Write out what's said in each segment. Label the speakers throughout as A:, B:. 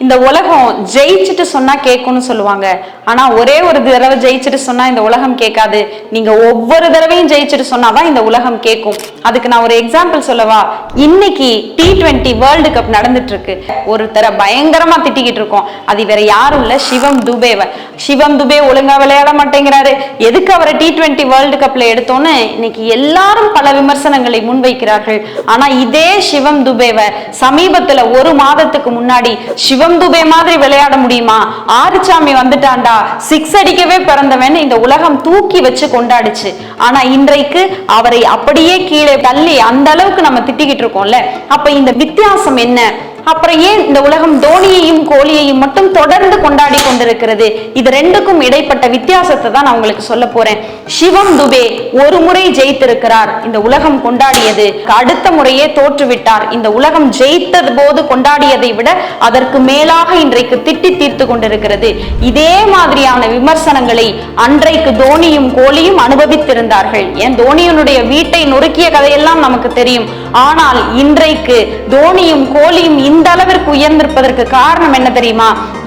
A: இந்த உலகம் ஜெயிச்சுட்டு சொன்னா கேட்கும்னு சொல்லுவாங்க. ஆனா ஒரே ஒரு தடவை ஜெயிச்சுட்டு சொன்னா இந்த உலகம் கேட்காது. நீங்க ஒவ்வொரு தடவையும் ஜெயிச்சுட்டு சொன்னாதான் இந்த உலகம் கேட்கும். அதுக்கு நான் ஒரு எக்ஸாம்பிள் சொல்லவா? இன்னைக்கு T20 வேர்ல்டு கப் நடந்துட்டு இருக்கு. ஒருத்தரை பயங்கரமா திட்டிக்கிட்டு இருக்கோம். அது வேற யாரும் இல்ல, சிவம் துபேவை. சிவம் துபே ஒழுங்கா விளையாட மாட்டேங்கிறாரு, எதுக்கு அவரை T20 வேர்ல்டு கப்ல எடுத்தோன்னு இன்னைக்கு எல்லாரும் பல விமர்சனங்களை முன்வைக்கிறார்கள். ஆனா இதே சிவம் துபேவை சமீபத்துல ஒரு மாதத்துக்கு முன்னாடி சிவம் துபே மாதிரி விளையாட முடியுமா, ஆறுசாமி வந்துட்டான்டா, 6 அடிக்கவே பிறந்தவன் இந்த உலகம் தூக்கி வச்சு கொண்டாடுச்சு. ஆனா இன்றைக்கு அவரை அப்படியே கீழே தள்ளி அந்த அளவுக்கு நம்ம திட்டிக்கிட்டு இருக்கோம்ல. அப்ப இந்த வித்தியாசம் என்ன? அப்புறம் ஏன் இந்த உலகம் தோனியையும் கோலியையும் மட்டும் தொடர்ந்து கொண்டாடி கொண்டிருக்கிறது? இது ரெண்டுக்கும் இடைப்பட்ட வித்தியாசத்தை தான் நான் உங்களுக்கு சொல்ல போறேன். சிவம் துபே ஒரு முறை ஜெயித்திருக்கிறார், இந்த உலகம் கொண்டாடியது. அடுத்த முறையே தோற்றுவிட்டார், இந்த உலகம் ஜெயித்தது போது கொண்டாடியதை விட அதற்கு மேலாக இன்றைக்கு திட்டி தீர்த்து கொண்டிருக்கிறது. இதே மாதிரியான விமர்சனங்களை அன்றைக்கு தோனியும் கோலியும் அனுபவித்திருந்தார்கள். ஏன் தோனியினுடைய வீட்டை நொறுக்கிய கதையெல்லாம் நமக்கு தெரியும். ஆனால் இன்றைக்கு தோனியும் கோலியும் இந்த அளவிற்கு உயர்ந்திருப்பதற்கு காரணம் என்ன தெரியுமா?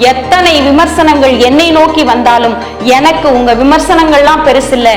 A: எத்தனை விமர்சனங்கள் என்னை நோக்கி வந்தாலும் எனக்கு உங்க விமர்சனங்கள்லாம் பெருசில்ல,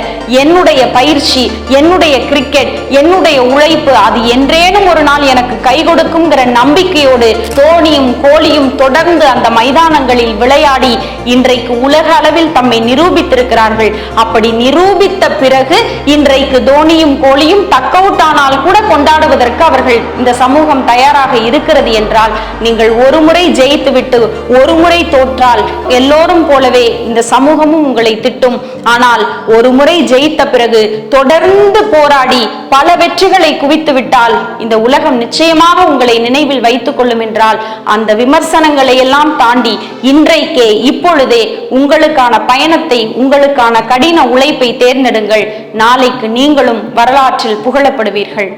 A: என்னுடைய பயிற்சி, என்னுடைய கிரிக்கெட், என்னுடைய உழைப்பு அது என்றேனும் ஒரு நாள் எனக்கு கை கொடுக்கும்ங்கிற நம்பிக்கையோடு தோனியும் கோலியும் தொடர்ந்து அந்த மைதானங்களில் விளையாடி இன்றைக்கு உலக அளவில் தம்மை நிரூபித்திருக்கிறார்கள். அப்படி நிரூபித்த பிறகு இன்றைக்கு தோனியும் கோலியும் டக் அவுட் ஆனால் கூட கொண்டாடுவதற்கு அவர்கள் இந்த சமூகம் தயாராக இருக்கிறது என்றால், நீங்கள் ஒரு முறை ஜெயித்து விட்டு ஒரு முறை தோற்றால் எல்லோரும் போலவே இந்த சமூகமும் உங்களை திட்டும். ஆனால் ஒரு முறை ஜெயித்த பிறகு தொடர்ந்து போராடி பல வெற்றிகளை குவித்து விட்டால் இந்த உலகம் நிச்சயமாக உங்களை நினைவில் வைத்துக் கொள்ளும் என்றால், அந்த விமர்சனங்களை எல்லாம் தாண்டி இன்றைக்கே இப்பொழுதே உங்களுக்கான பயணத்தை, உங்களுக்கான கடின உழைப்பை தேர்ந்தெடுங்கள். நாளைக்கு நீங்களும் வரலாற்றில் புகழப்படுவீர்கள்.